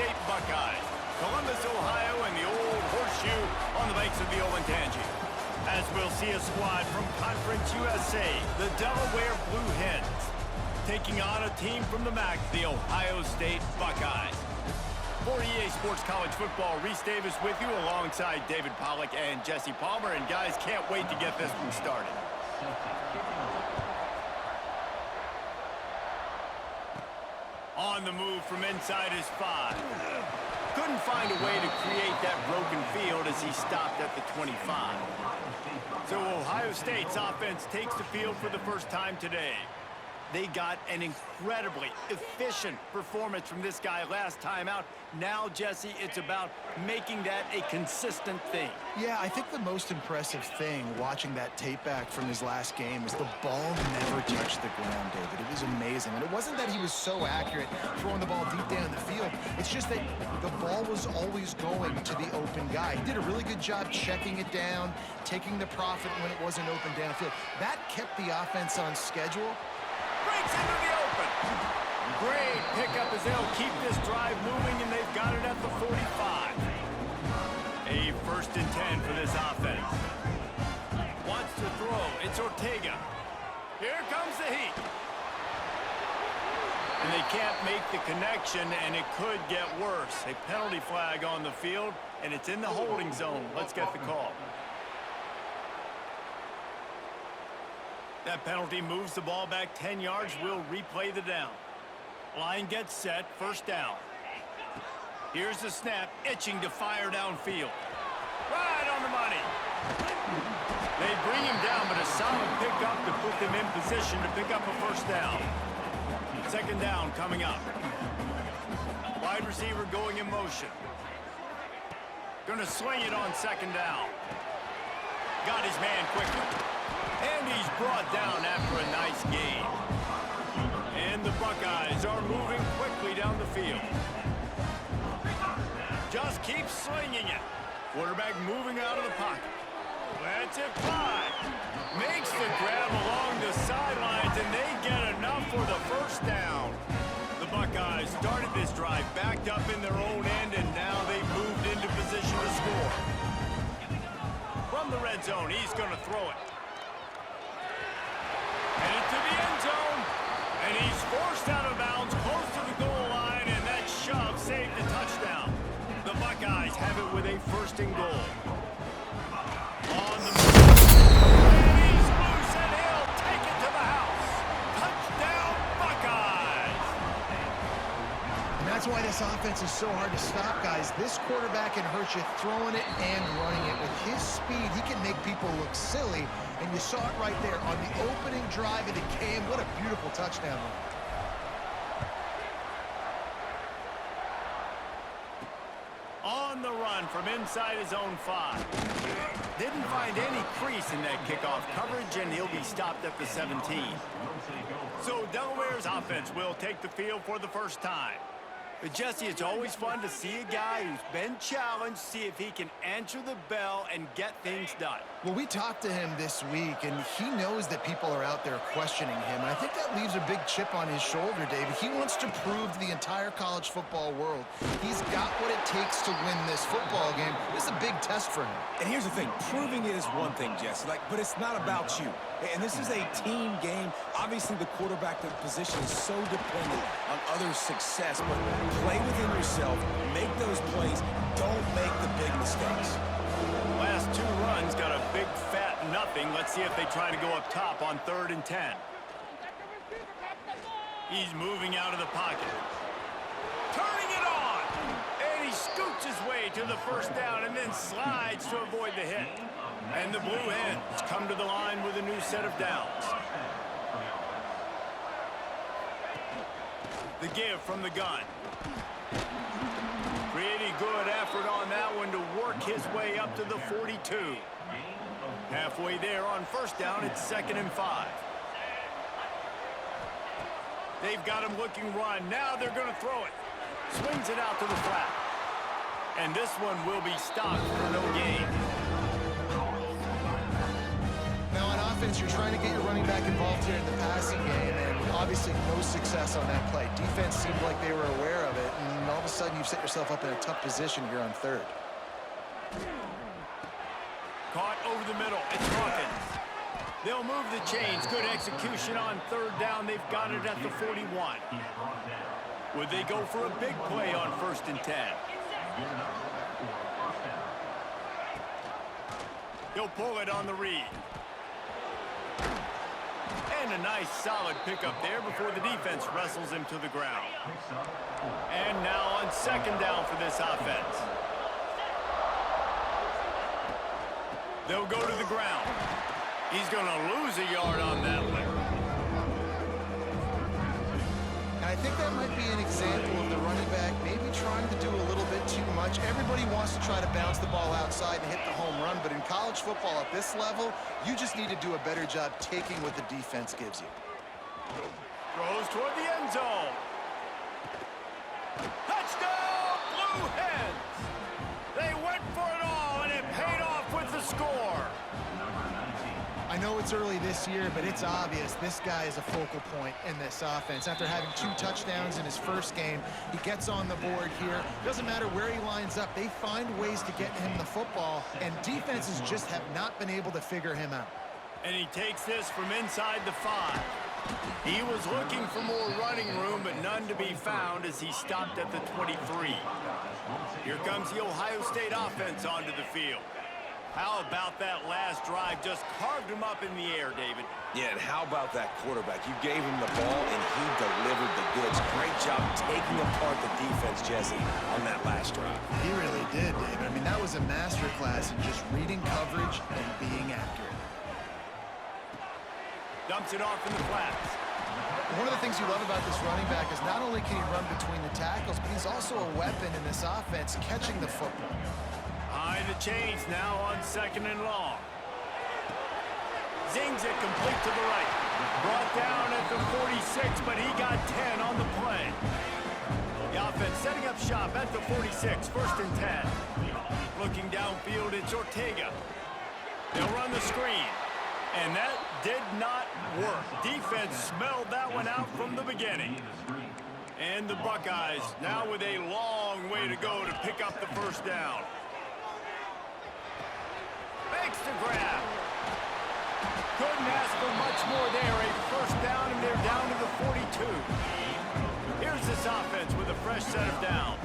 State Buckeyes. Columbus, Ohio, and the old horseshoe on the banks of the Olentangy. As we'll see a squad from Conference USA, the Delaware Blue Hens, taking on a team from the MAC, the Ohio State Buckeyes. For EA Sports College Football, Reese Davis with you alongside David Pollack and Jesse Palmer. And guys, can't wait to get this one started. On the move from inside his 5. Couldn't find a way to create that broken field as he stopped at the 25. So Ohio State's offense takes the field for the first time today. They got an incredibly efficient performance from this guy last time out. Now, Jesse, it's about making that a consistent thing. Yeah, I think the most impressive thing watching that tape back from his last game is the ball never touched the ground, David. It was amazing. And it wasn't that he was so accurate throwing the ball deep down the field. It's just that the ball was always going to the open guy. He did a really good job checking it down, taking the profit when it wasn't open downfield. That kept the offense on schedule. Breaks into the open. Great pickup as they'll keep this drive moving, and they've got it at the 45. A 1st and 10 for this offense. Wants to throw. It's Ortega. Here comes the heat. And they can't make the connection, and it could get worse. A penalty flag on the field, and it's in the holding zone. Let's get the call. That penalty moves the ball back 10 yards. We'll replay the down. Line gets set, 1st down. Here's the snap, itching to fire downfield. Right on the money. They bring him down, but a solid pickup to put them in position to pick up a 1st down. 2nd down coming up. Wide receiver going in motion. Gonna swing it on 2nd down. Got his man quickly. And he's brought down after a nice gain. And the Buckeyes are moving quickly down the field. Just keeps slinging it. Quarterback moving out of the pocket. Lets it fly. Makes the grab along the sidelines, and they get enough for the 1st down. The Buckeyes started this drive backed up in their own end, and now they've moved into position to score. From the red zone, he's going to throw it. Headed to the end zone, and he's forced out of bounds close to the goal line, and that shove saved the touchdown. The Buckeyes have it with a 1st and goal. On the move, and he's loose, and he'll take it to the house. Touchdown, Buckeyes! And that's why this offense is so hard to stop, guys. This quarterback can hurt you throwing it and running it. With his speed, he can make people look silly. And you saw it right there on the opening drive, and it came. What a beautiful touchdown run. On the run from inside his own 5. Didn't find any crease in that kickoff coverage, and he'll be stopped at the 17. So Delaware's offense will take the field for the 1st time. But Jesse, it's always fun to see a guy who's been challenged, see if he can answer the bell and get things done. Well, we talked to him this week, and he knows that people are out there questioning him. And I think that leaves a big chip on his shoulder, David. He wants to prove to the entire college football world he's got what it takes to win this football game. This is a big test for him. And here's the thing. Proving it is one thing, Jesse, but it's not about you. And this is a team game. Obviously, the quarterback position is so dependent on others' success, but play within yourself, make those plays, don't make the big mistakes. Last 2 runs got a big fat nothing. Let's see if they try to go up top on 3rd and 10. He's moving out of the pocket. Turning it on! And he scoots his way to the 1st down and then slides to avoid the hit. And the Blue Hens come to the line with a new set of downs. The give from the gun. Pretty good effort on that one to work his way up to the 42. Halfway there on 1st down, it's 2nd and 5. They've got him looking run. Now they're going to throw it. Swings it out to the flat. And this one will be stopped for no gain. Now on offense, you're trying to get your running back involved here in the passing game, and obviously no success on that play. Defense seemed like they were aware of it, and all of a a sudden you've set yourself up in a tough position here on third. Caught over the middle. It's Hawkins. They'll move the chains. Good execution on third down. They've got it at the 41. Would they go for a big play on 1st and 10? He'll pull it on the read. And a nice solid pickup there before the defense wrestles him to the ground. And now on 2nd down for this offense. They'll go to the ground. He's going to lose a yard on that one. And I think that might be an example of the running back maybe trying to do a little bit too much. Everybody wants to try to bounce the ball outside and hit the home run, but in college football at this level, you just need to do a better job taking what the defense gives you. Throws toward the end zone. Touchdown, Blue Hens! They went for it all, and it paid off with the score. I know it's early this year, but it's obvious this guy is a focal point in this offense. After having 2 touchdowns in his first game, he gets on the board here. Doesn't matter where he lines up, they find ways to get him the football, and defenses just have not been able to figure him out. And he takes this from inside the 5. He was looking for more running room, but none to be found as he stopped at the 23. Here comes the Ohio State offense onto the field. How about that last drive? Just carved him up in the air, David. Yeah, and how about that quarterback? You gave him the ball, and he delivered the goods. Great job taking apart the defense, Jesse, on that last drive. He really did, David. I mean, that was a masterclass in just reading coverage and being accurate. Dumps it off in the flats. One of the things you love about this running back is not only can he run between the tackles, but he's also a weapon in this offense, catching the football. Behind the chains now on 2nd and long. Zings it complete to the right. Brought down at the 46, but he got 10 on the play. The offense setting up shop at the 46, 1st and 10. Looking downfield, it's Ortega. They'll run the screen. And that did not work. Defense smelled that one out from the beginning. And the Buckeyes now with a long way to go to pick up the 1st down. Makes the grab. Couldn't ask for much more there. A 1st down, and they're down to the 42. Here's this offense with a fresh set of downs.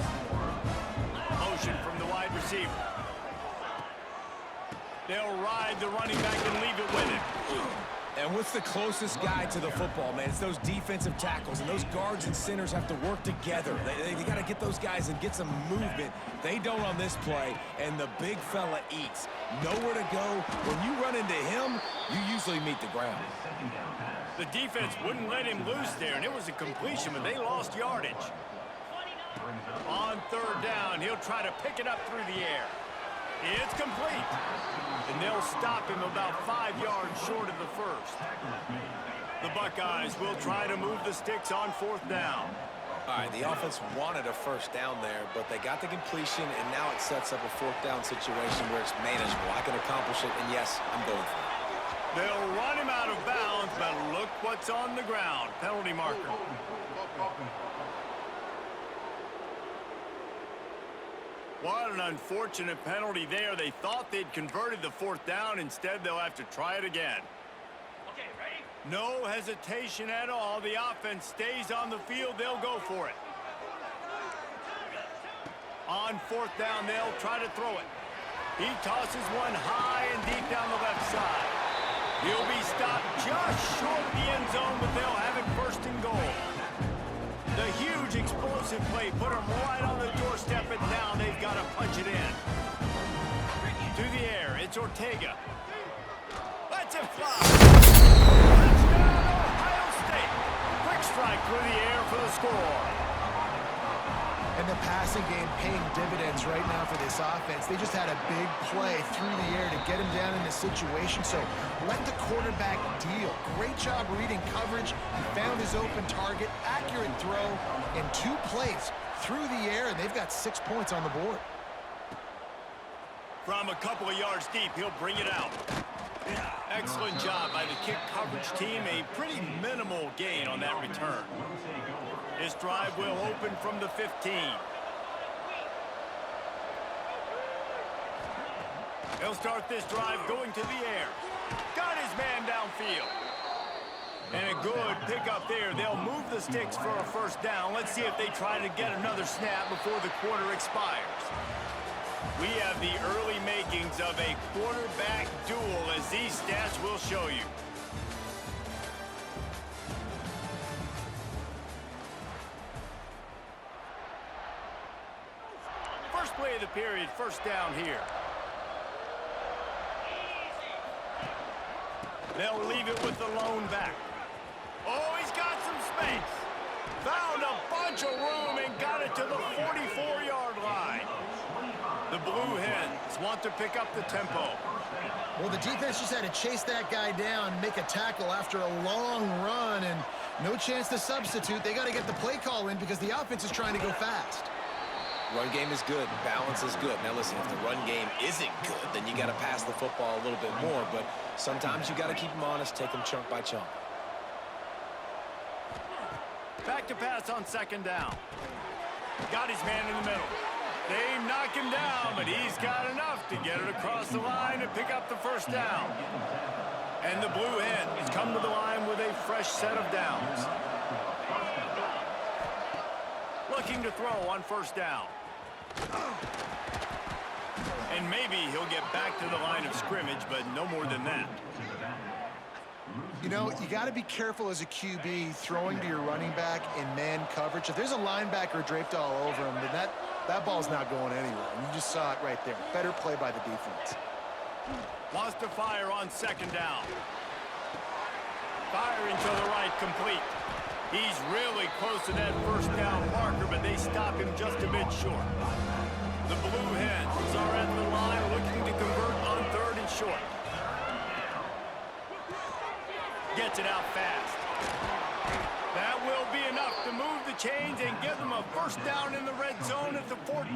Motion from the wide receiver. They'll ride the running back and leave it with him. And what's the closest guy to the football, man? It's those defensive tackles, and those guards and centers have to work together. They got to get those guys and get some movement. They don't on this play, and the big fella eats. Nowhere to go. When you run into him, you usually meet the ground. The defense wouldn't let him loose there, and it was a completion, but they lost yardage. On 3rd down, he'll try to pick it up through the air. It's complete. And they'll stop him about 5 yards short of the 1st. The Buckeyes will try to move the sticks on 4th down. All right, the offense wanted a 1st down there, but they got the completion, and now it sets up a 4th down situation where it's manageable. I can accomplish it, and yes, I'm going for it. They'll run him out of bounds, but look what's on the ground. Penalty marker. What an unfortunate penalty there. They thought they'd converted the 4th down. Instead, they'll have to try it again. Okay, ready? No hesitation at all. The offense stays on the field. They'll go for it. On 4th down, they'll try to throw it. He tosses one high and deep down the left side. He'll be stopped just short of the end zone, but they'll have it 1st and goal. The huge explosive play put them right on the doorstep, and now they've got to punch it in. To the air, it's Ortega. Let's it fly. Touchdown, Ohio State. Quick strike through the air for the score. And the passing game paying dividends right now for this offense. They just had a big play through the air to get him down in this situation. So let the quarterback deal. Great job reading coverage. He found his open target, accurate throw, and 2 plays through the air, and they've got 6 points on the board. From a couple of yards deep, he'll bring it out. Excellent job by the kick coverage team. A pretty minimal gain on that return. This drive will open from the 15. He'll start this drive going to the air. Got his man downfield. And a good pickup there. They'll move the sticks for a first down. Let's see if they try to get another snap before the quarter expires. We have the early makings of a quarterback duel, as these stats will show you. First play of the period, first down here. They'll leave it with the lone back. Oh, he's got some space. Found a bunch of room and got it to the 44-yard line. The Blue Hens want to pick up the tempo. Well, the defense just had to chase that guy down, make a tackle after a long run, and no chance to substitute. They got to get the play call in because the offense is trying to go fast. Run game is good. Balance is good. Now, listen, if the run game isn't good, then you got to pass the football a little bit more. But sometimes you got to keep them honest, take them chunk by chunk. Back to pass on second down. Got his man in the middle. They knock him down, but he's got enough to get it across the line and pick up the first down. And the Blue Hens come to the line with a fresh set of downs. Looking to throw on first down. And maybe he'll get back to the line of scrimmage, but no more than that. You know, you got to be careful as a QB throwing to your running back in man coverage. If there's a linebacker draped all over him, then that ball's not going anywhere. And you just saw it right there. Better play by the defense. Wants to fire on second down. Firing to the right, complete. He's really close to that first down marker, but they stop him just a bit short. The Blue Hens are at the line looking to convert on third and short. Gets it out fast. That will be enough to move the chains and give them a first down in the red zone at the 14.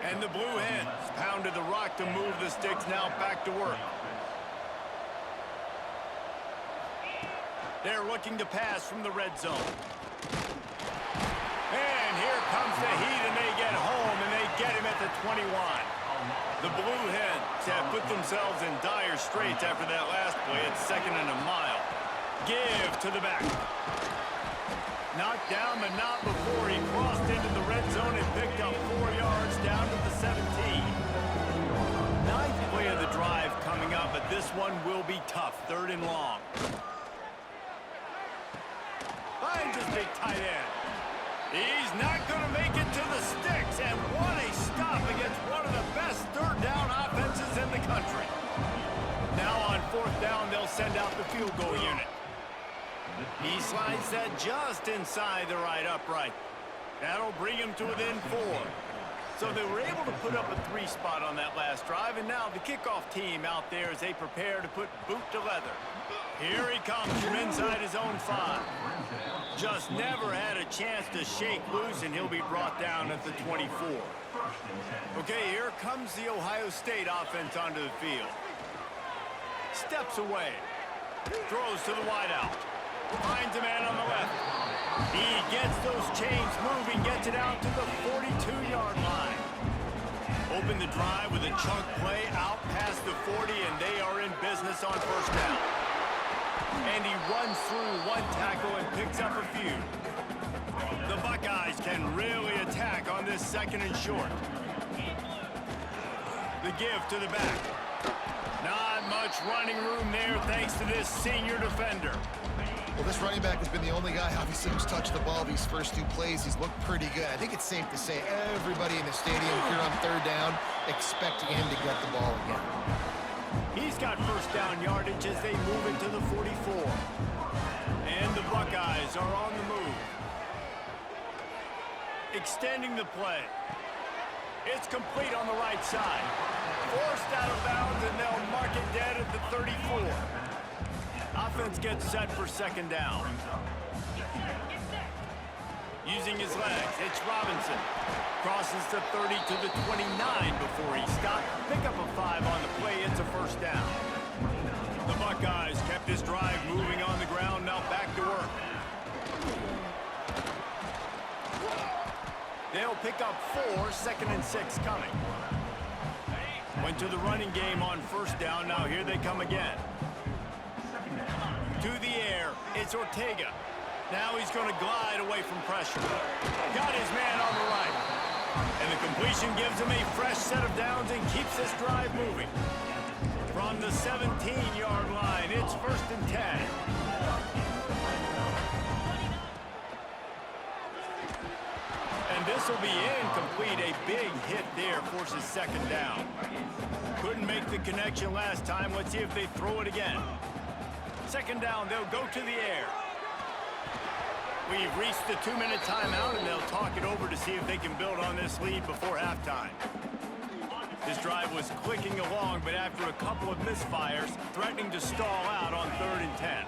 And the Blue Hens pounded the rock to move the sticks, now back to work. They're looking to pass from the red zone. And here comes the heat, and they get home, and they get him at the 21. The Blue Hens have put themselves in dire straits after that last play. It's second and a mile. Give to the back. Knocked down, but not before he crossed into the red zone and picked up 4 yards down to the 17. Ninth play of the drive coming up, but this one will be tough. Third and long. Finds his big tight end. He's not going to make it to the sticks, and what a stop against one of the best third down offenses in the country. Now on fourth down, they'll send out the field goal unit. He slides that just inside the right upright. That'll bring him to within 4. So they were able to put up a 3 spot on that last drive, and now the kickoff team out there as they prepare to put boot to leather. Here he comes from inside his own 5. Just never had a chance to shake loose, and he'll be brought down at the 24. Okay, here comes the Ohio State offense onto the field. Steps away. Throws to the wideout. Finds a man on the left. He gets those chains moving, gets it out to the 42-yard line. Open the drive with a chunk play out past the 40, and they are in business on first down. And he runs through one tackle and picks up a few. The Buckeyes can really attack on this second and short. The give to the back. Not much running room there thanks to this senior defender. Well, this running back has been the only guy, obviously, who's touched the ball these first 2 plays. He's looked pretty good. I think it's safe to say everybody in the stadium here on third down expecting him to get the ball again. He's got first down yardage as they move into the 44. And the Buckeyes are on the move. Extending the play. It's complete on the right side. Forced out of bounds, and they'll mark it dead at the 34. Offense gets set for second down. Using his legs, it's Robinson. Crosses the 30 to the 29 before he stopped. Pick up a 5 on the play. It's a first down. The Buckeyes kept this drive moving on the ground. Now back to work. They'll pick up 4, second and 6 coming. Went to the running game on first down. Now here they come again. To the air. It's Ortega. Now he's going to glide away from pressure. Got his man on the right. And the completion gives him a fresh set of downs and keeps this drive moving. From the 17-yard line, it's 1st and 10. And this will be incomplete. A big hit there forces 2nd down. Couldn't make the connection last time. Let's see if they throw it again. 2nd down, they'll go to the air. We've reached the 2-minute timeout, and they'll talk it over to see if they can build on this lead before halftime. This drive was clicking along, but after a couple of misfires, threatening to stall out on 3rd and 10.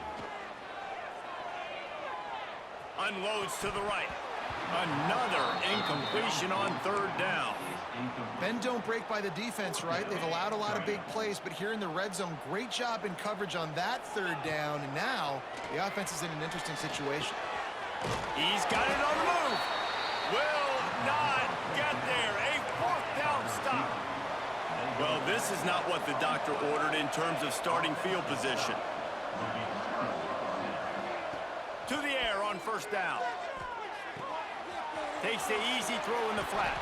Unloads to the right. Another incompletion on 3rd down. Bend don't break by the defense, right? They've allowed a lot of big plays, but here in the red zone, great job in coverage on that 3rd down, and now the offense is in an interesting situation. He's got it on the move. Will not get there. A 4th down stop. Well, this is not what the doctor ordered in terms of starting field position. To the air on 1st down. Takes the easy throw in the flat.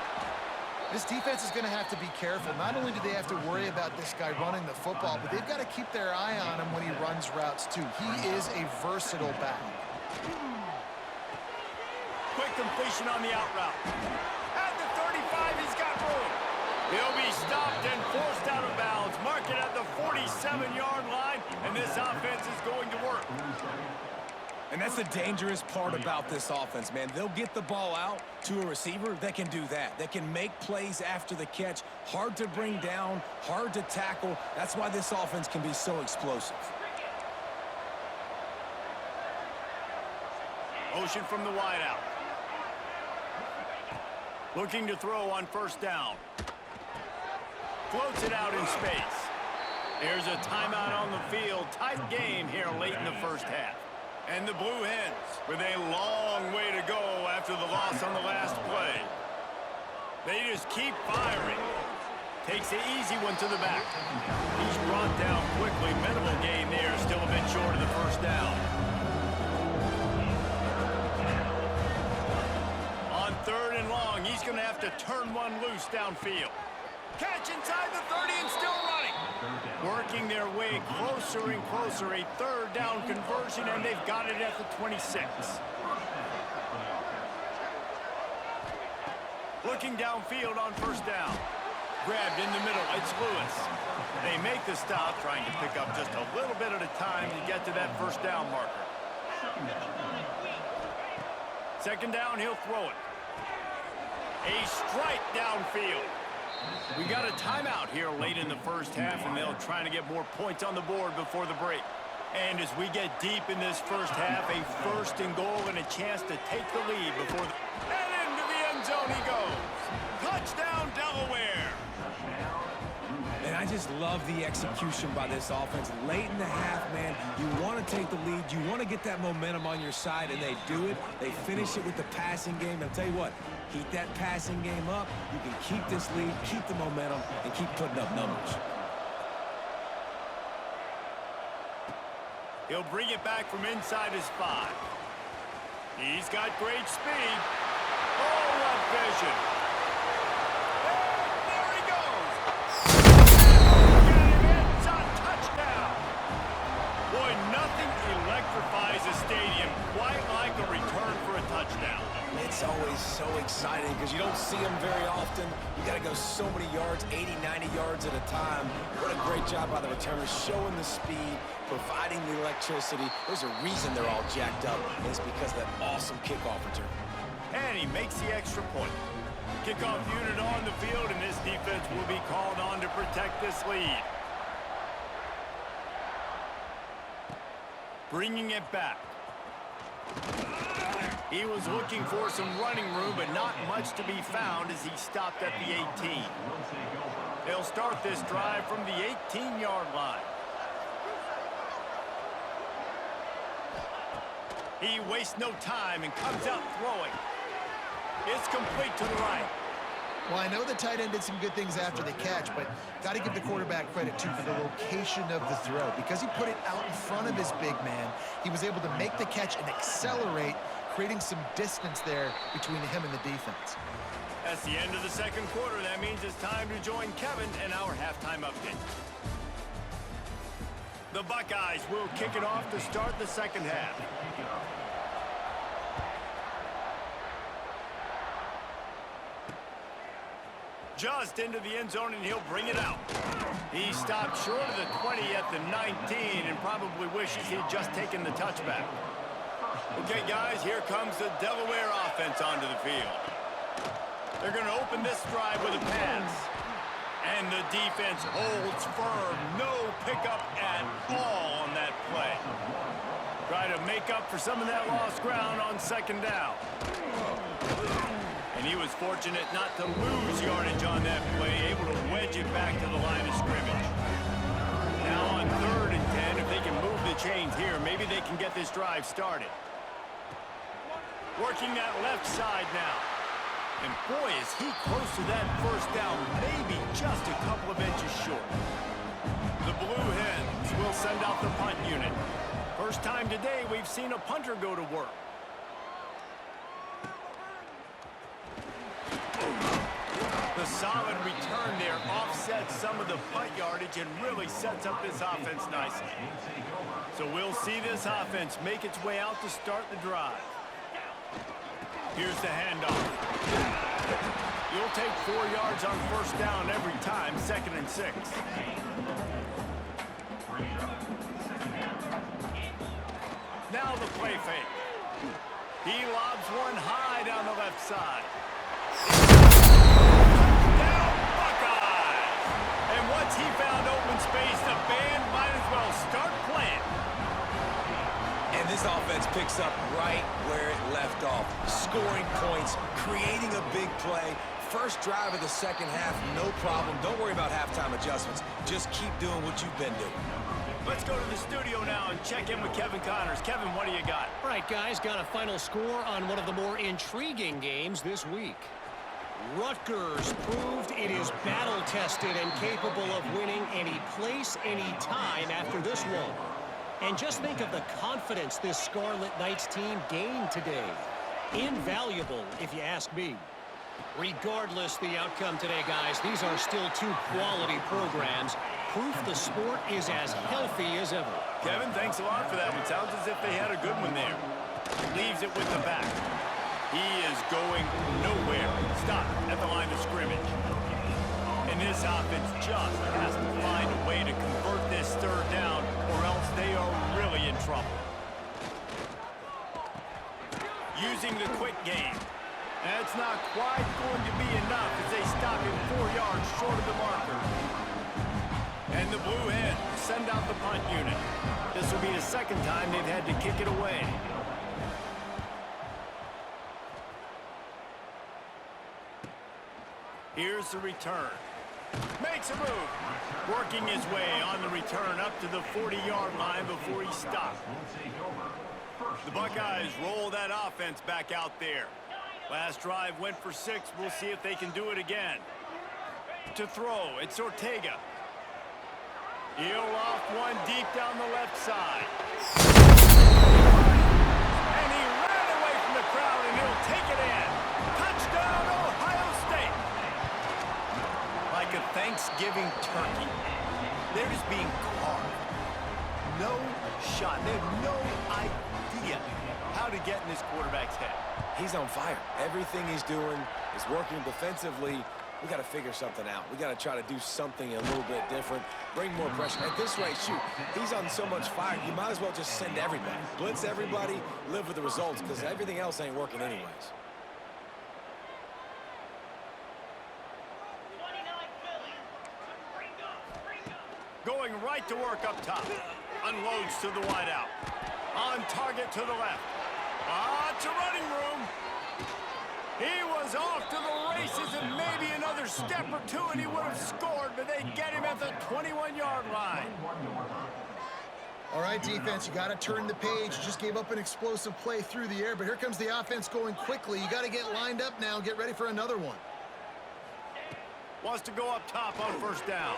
This defense is going to have to be careful. Not only do they have to worry about this guy running the football, but they've got to keep their eye on him when he runs routes too. He is a versatile back. Quick completion on the out route. At the 35, he's got room. He'll be stopped and forced out of bounds. Mark it at the 47-yard line, and this offense is going to work. And that's the dangerous part about this offense, man. They'll get the ball out to a receiver that can do that. That can make plays after the catch. Hard to bring down, hard to tackle. That's why this offense can be so explosive. Motion from the wideout. Looking to throw on 1st down. Floats it out in space. There's a timeout on the field. Tight game here late in the 1st half. And the Blue Hens with a long way to go after the loss on the last play. They just keep firing. Takes the easy one to the back. He's brought down quickly. Minimal gain there. Still a bit short of the 1st down. On 3rd and long, he's going to have to turn one loose downfield. Catch inside the 30 and still running. Working their way closer and closer. A 3rd down conversion, and they've got it at the 26. Looking downfield on 1st down. Grabbed in the middle. It's Lewis. They make the stop, trying to pick up just a little bit at a time to get to that 1st down marker. 2nd down, he'll throw it. A strike downfield. We got a timeout here late in the 1st half, and they'll try to get more points on the board before the break. And as we get deep in this 1st half, a 1st and goal and a chance to take the lead before the... And into the end zone he goes. Touchdown, Delaware. And I just love the execution by this offense. Late in the half, man, you want to take the lead. You want to get that momentum on your side, and they do it. They finish it with the passing game. I'll tell you what, keep that passing game up. You can keep this lead, keep the momentum, and keep putting up numbers. He'll bring it back from inside his 5. He's got great speed. Oh, what vision. And there he goes. Got him in. It's a touchdown. Boy, nothing electrifies a stadium quite like a return for a touchdown. It's always so exciting because you don't see them very often. You got to go so many yards, 80, 90 yards at a time. What a great job by the returners, showing the speed, providing the electricity. There's a reason they're all jacked up, and it's because of that awesome kickoff return. And he makes the extra point. Kickoff unit on the field, and this defense will be called on to protect this lead. Bringing it back. He was looking for some running room, but not much to be found as he stopped at the 18. They'll start this drive from the 18-yard line. He wastes no time and comes out throwing. It's complete to the right. Well, I know the tight end did some good things after the catch, but got to give the quarterback credit, too, for the location of the throw. Because he put it out in front of his big man, he was able to make the catch and accelerate, creating some distance there between him and the defense. That's the end of the second quarter. That means it's time to join Kevin in our halftime update. The Buckeyes will kick it off to start the second half. Just into the end zone, and he'll bring it out. He stopped short of the 20 at the 19 and probably wishes he'd just taken the touchback. Okay, guys, here comes the Delaware offense onto the field. They're going to open this drive with a pass. And the defense holds firm. No pickup at all on that play. Try to make up for some of that lost ground on second down. And he was fortunate not to lose yardage on that play, able to wedge it back to the line of scrimmage. Now on 3rd and 10, if they can move the chains here, maybe they can get this drive started. Working that left side now. And boy, is he close to that first down, maybe just a couple of inches short. The Blue Hens will send out the punt unit. First time today we've seen a punter go to work. The solid return there offsets some of the punt yardage and really sets up this offense nicely. So we'll see this offense make its way out to start the drive. Here's the handoff. You'll take 4 yards on first down every time, 2nd and 6. Now the play fake. He lobs one high down the left side. Down Buckeyes! And once he found open space, the band might as well start playing. And this offense picks up right where it left off. Scoring points, creating a big play. First drive of the second half, no problem. Don't worry about halftime adjustments. Just keep doing what you've been doing. Let's go to the studio now and check in with Kevin Connors. Kevin, what do you got? All right, guys, got a final score on one of the more intriguing games this week. Rutgers proved it is battle-tested and capable of winning any place, any time after this one. And just think of the confidence this Scarlet Knights team gained today. Invaluable, if you ask me. Regardless the outcome today, guys, these are still 2 quality programs. Proof the sport is as healthy as ever. Kevin, thanks a lot for that one. Sounds as if they had a good one there. Leaves it with the back. He is going nowhere. Stop at the line of scrimmage. And this offense just has to find a way to convert this 3rd down, or else they are really in trouble. Using the quick game. That's not quite going to be enough as they stop him 4 yards short of the marker. And the Blue Hens send out the punt unit. This will be the 2nd time they've had to kick it away. Here's the return. Makes a move. Working his way on the return up to the 40-yard line before he stopped. The Buckeyes roll that offense back out there. Last drive went for 6. We'll see if they can do it again. To throw, it's Ortega. He'll loft one deep down the left side. And he ran away from the crowd, and he'll take it in. Touchdown, Ohio State. Like a Thanksgiving turkey. They're just being carved. No shot. They have no idea how to get in this quarterback's head. He's on fire. Everything he's doing is working defensively. We got to figure something out. We got to try to do something a little bit different. Bring more pressure. At this rate, shoot, he's on so much fire, you might as well just send everybody. Blitz everybody, live with the results, because everything else ain't working anyways. Going right to work up top. Unloads to the wideout. On target to the left. Lots of running room. He was off to the races, and maybe another step or two and he would have scored, but they get him at the 21-yard line. All right, defense, you got to turn the page. You just gave up an explosive play through the air, but here comes the offense going quickly. You got to get lined up now, get ready for another one. Wants to go up top on first down.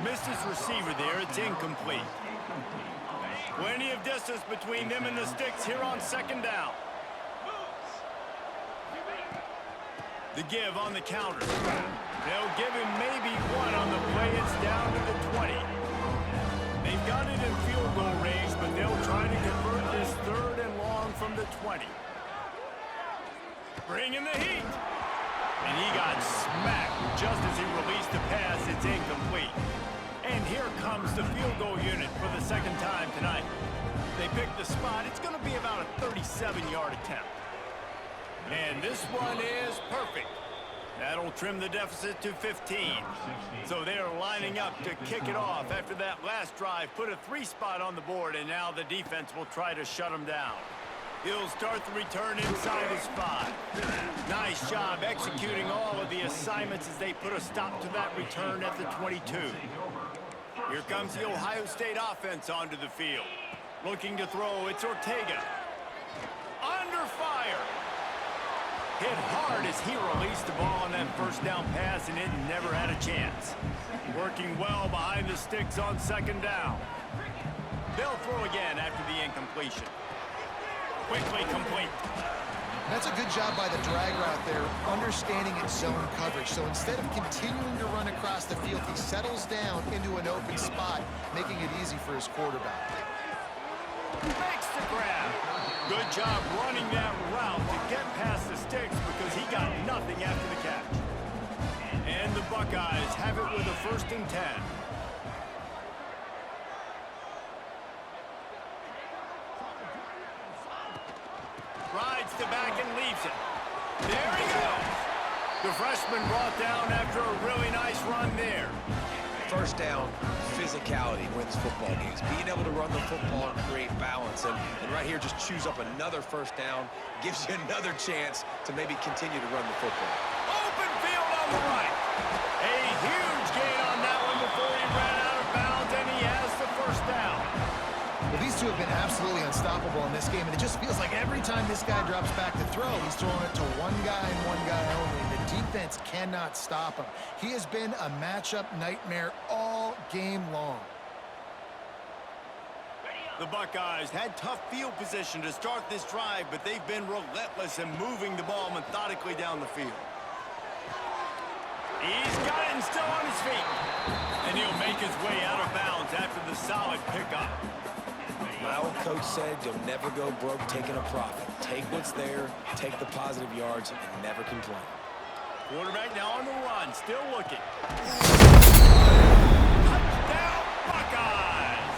Missed his receiver there. It's incomplete. Plenty of distance between them and the sticks here on second down. The give on the counter. They'll give him maybe one on the play. It's down to the 20. They've got it in field goal range, but they'll try to convert this third and long from the 20. Bringing the heat. And he got smacked just as he released the pass. It's incomplete. And here comes the field goal unit for the second time tonight. They picked the spot. It's going to be about a 37-yard attempt. And this one is perfect. That'll trim the deficit to 15. So they're lining up to kick it off after that last drive. Put a 3-spot on the board, and now the defense will try to shut them down. He'll start the return inside his 5. Nice job executing all of the assignments as they put a stop to that return at the 22. Here comes the Ohio State offense onto the field. Looking to throw, it's Ortega. Under fire. Hit hard as he released the ball on that first down pass, and it never had a chance. Working well behind the sticks on second down. They'll throw again after the incompletion. Quickly complete. That's a good job by the drag route there, understanding its zone coverage. So instead of continuing to run across the field, he settles down into an open spot, making it easy for his quarterback. Makes the grab. Good job running that route to get past the sticks because he got nothing after the catch. And the Buckeyes have it with a 1st and 10. Rides to back and leaves it. There he goes. The freshman brought down after a really nice run there. First down, physicality wins football games. Being able to run the football and create balance. And right here, just choose up another first down. Gives you another chance to maybe continue to run the football. Open field on the right. A huge gain on that one before he ran out of bounds, and he has the first down. Well, these two have been absolutely unstoppable in this game, and it just feels like every time this guy drops back to throw, he's throwing it to one guy and one guy only. The defense cannot stop him. He has been a matchup nightmare all game long. The Buckeyes had tough field position to start this drive, but they've been relentless in moving the ball methodically down the field. He's got it and still on his feet. And he'll make his way out of bounds after the solid pickup. My old coach said you'll never go broke taking a profit. Take what's there, take the positive yards, and never complain. Quarterback now on the run, still looking. Touchdown, Buckeyes!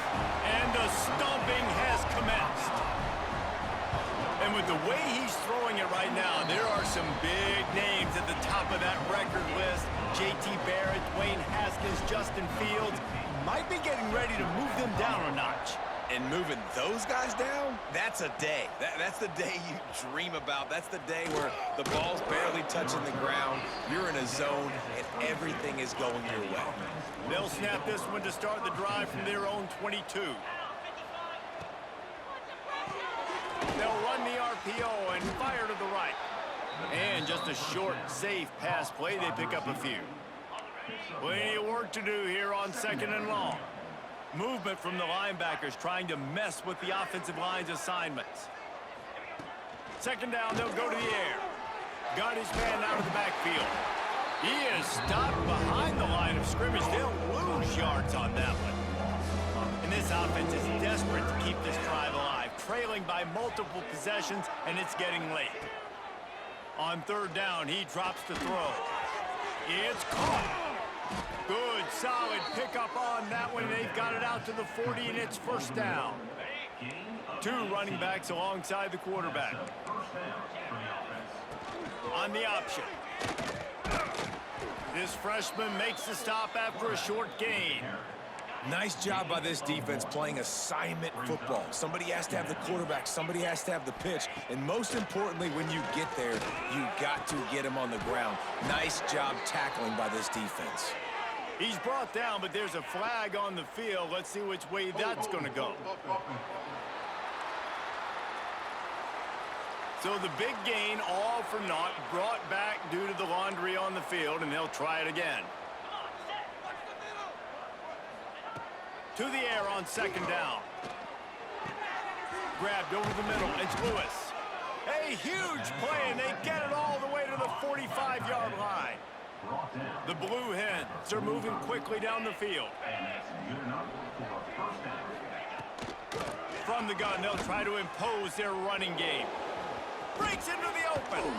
And the stomping has commenced. And with the way he's throwing it right now, there are some big names at the top of that record list. J.T. Barrett, Dwayne Haskins, Justin Fields. Might be getting ready to move them down a notch. And moving those guys down, that's a day. That's the day you dream about. That's the day where the ball's barely touching the ground, you're in a zone, and everything is going your way. They'll snap this one to start the drive from their own 22. They'll run the RPO and fire to the right. And just a short, safe pass play. They pick up a few. Plenty of work to do here on second and long. Movement from the linebackers trying to mess with the offensive line's assignments. Second down, they'll go to the air. Got his man out of the backfield. He is stopped behind the line of scrimmage. They'll lose yards on that one. And this offense is desperate to keep this drive alive, trailing by multiple possessions, and it's getting late. On third down, he drops to throw. It's caught. Good, solid pickup on that one. They've got it out to the 40, and it's first down. Two running backs alongside the quarterback. On the option. This freshman makes the stop after a short gain. Nice job by this defense playing assignment football. Somebody has to have the quarterback, somebody has to have the pitch, and most importantly, when you get there, you got to get him on the ground. Nice job tackling by this defense. He's brought down, but there's a flag on the field. Let's see which way that's going to go. So the big gain, all for naught, brought back due to the laundry on the field, and they'll try it again. To the air on second down. Grabbed over the middle. It's Lewis. A huge play, and they get it all the way to the 45-yard line. The Blue Hens are moving quickly down the field. From the gun, they'll try to impose their running game. Breaks into the open.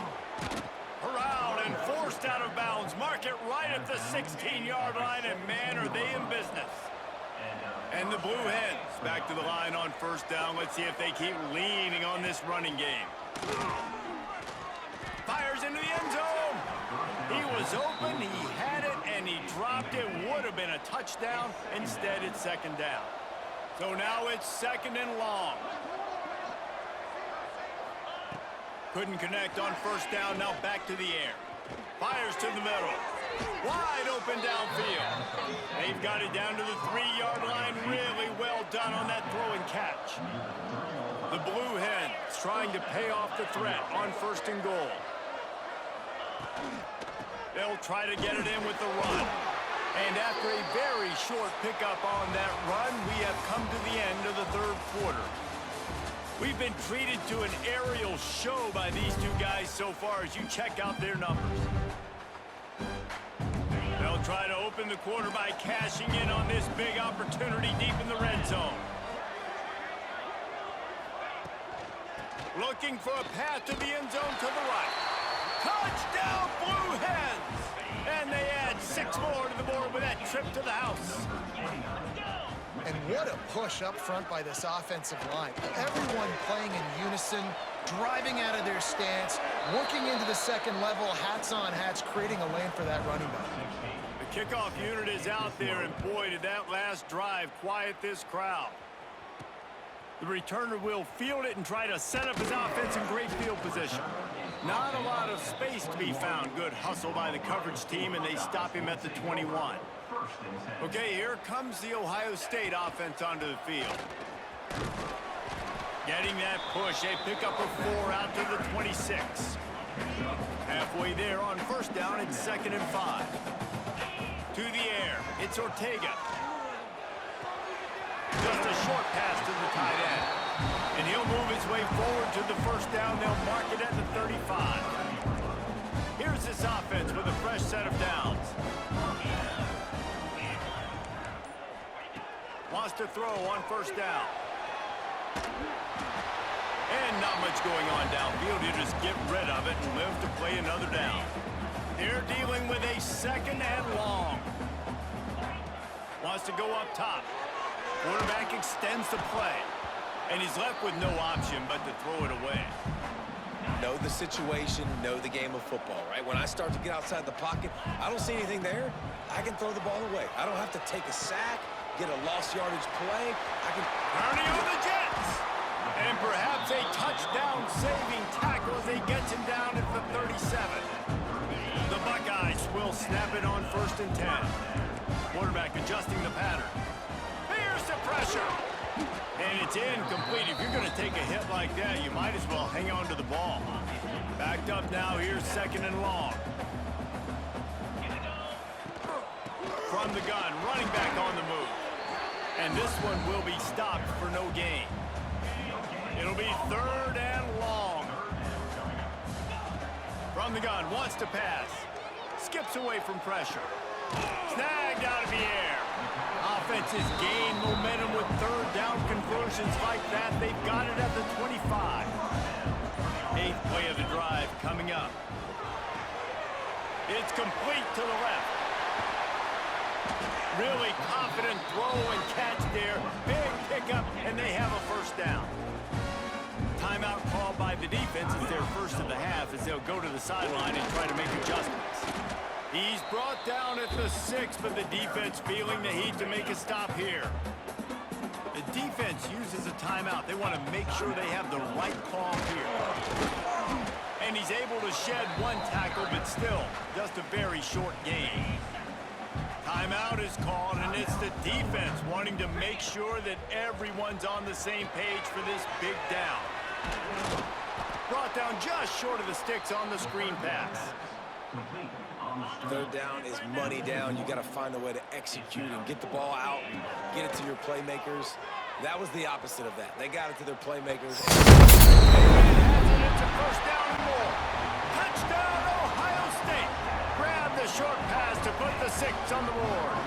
Corralled and forced out of bounds. Mark it right at the 16-yard line, and man, are they in business. And the Blue Hens back to the line on first down. Let's see if they keep leaning on this running game. Fires into the end zone. He was open, he had it, and he dropped it. Would have been a touchdown. Instead, it's second down. So now it's second and long. Couldn't connect on first down. Now back to the air. Fires to the middle. Wide open downfield. They've got it down to the 3-yard line. Really well done on that throw and catch. The Blue Hens trying to pay off the threat on first and goal. They'll try to get it in with the run. And after a very short pickup on that run, we have come to the end of the third quarter. We've been treated to an aerial show by these two guys so far as you check out their numbers. They'll try to open the quarter by cashing in on this big opportunity deep in the red zone. Looking for a path to the end zone to the right. Touchdown, Blue Hens! And they add 6 more to the board with that trip to the house. And what a push up front by this offensive line. Everyone playing in unison, driving out of their stance, working into the second level, hats on hats, creating a lane for that running back. The kickoff unit is out there, and boy, did that last drive quiet this crowd. The returner will field it and try to set up his offense in great field position. Not a lot of space to be found. Good hustle by the coverage team, and they stop him at the 21. Okay, here comes the Ohio State offense onto the field. Getting that push, a pickup of 4 out to the 26. Halfway there on first down, it's 2nd and 5. To the air, it's Ortega. Just a short pass to the tight end. And he'll move his way forward to the first down. They'll mark it at the 35. Here's this offense with a fresh set of downs. Wants to throw on first down. And not much going on downfield. You just get rid of it and live to play another down. They're dealing with a 2nd and long. Wants to go up top. Quarterback extends the play. And he's left with no option but to throw it away. Know the situation, know the game of football, right? When I start to get outside the pocket, I don't see anything there, I can throw the ball away. I don't have to take a sack, get a lost yardage play. I can... Ernie on the Jets! And perhaps a touchdown-saving tackle as he gets him down at the 37. The Buckeyes will snap it on 1st and 10. Quarterback adjusting the pattern. Here's the pressure. And it's incomplete. If you're going to take a hit like that, you might as well hang on to the ball. Backed up now. Here's 2nd and long. From the gun, running back on the move. And this one will be stopped for no gain. It'll be 3rd and long. From the gun, wants to pass. Skips away from pressure. Snagged out of the air. Offenses gain momentum with 3rd down conversions like that. They've got it at the 25. 8th play of the drive coming up. It's complete to the left. Really confident throw and catch there. Big pickup, and they have a first down. Timeout called by the defense. It's their first of the half as they'll go to the sideline and try to make adjustments. He's brought down at the 6, but the defense feeling the heat to make a stop here. The defense uses a timeout. They want to make sure they have the right call here. And he's able to shed 1 tackle, but still, just a very short gain. Timeout is called, and it's the defense wanting to make sure that everyone's on the same page for this big down. Brought down just short of the sticks on the screen pass. Third down is money down. You got to find a way to execute and get the ball out, get it to your playmakers. That was the opposite of that. They got it to their playmakers. It's a first down and more. Touchdown, Ohio State. Grab the short pass to put the 6 on the board.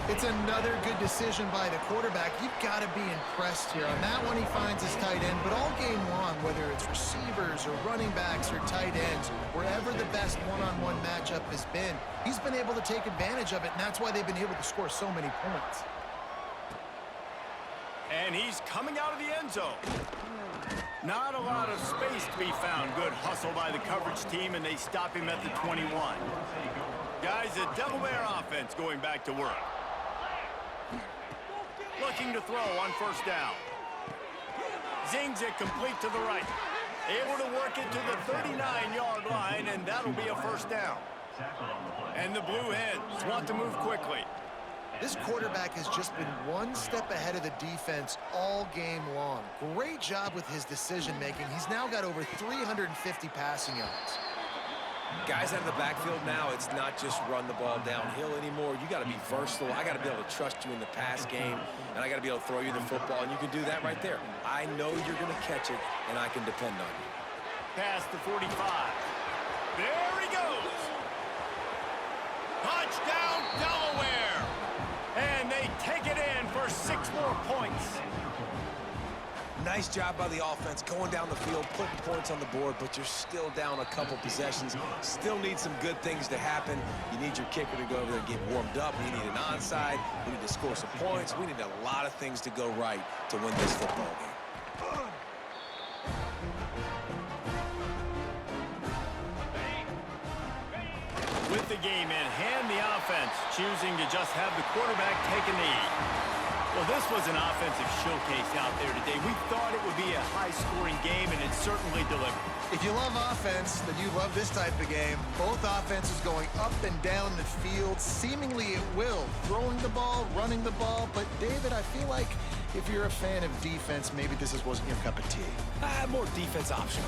It's another good decision by the quarterback. You've got to be impressed here. On that one, he finds his tight end, but all game long, whether it's receivers or running backs or tight ends, wherever the best one-on-one matchup has been, he's been able to take advantage of it, and that's why they've been able to score so many points. And he's coming out of the end zone. Not a lot of space to be found. Good hustle by the coverage team, and they stop him at the 21. Guys, the Delaware offense going back to work. Looking to throw on first down. Zings it complete to the right. Able to work it to the 39-yard line, and that'll be a first down. And the Blue Hens want to move quickly. This quarterback has just been one step ahead of the defense all game long. Great job with his decision-making. He's now got over 350 passing yards. Guys out of the backfield now, it's not just run the ball downhill anymore. You got to be versatile. I got to be able to trust you in the pass game, and I got to be able to throw you the football, and you can do that right there. I know you're going to catch it, and I can depend on you. Past the 45. There he goes. Touchdown, Delaware. And they take it in for 6 more points. Nice job by the offense going down the field, putting points on the board, but you're still down a couple possessions. Still need some good things to happen. You need your kicker to go over there and get warmed up. We need an onside. We need to score some points. We need a lot of things to go right to win this football game. With the game in hand, the offense choosing to just have the quarterback take a knee. Well, this was an offensive showcase out there today. We thought it would be a high-scoring game, and it certainly delivered. If you love offense, then you love this type of game. Both offenses going up and down the field, seemingly at will. Throwing the ball, running the ball. But, David, I feel like if you're a fan of defense, maybe this wasn't your cup of tea. More defense optional.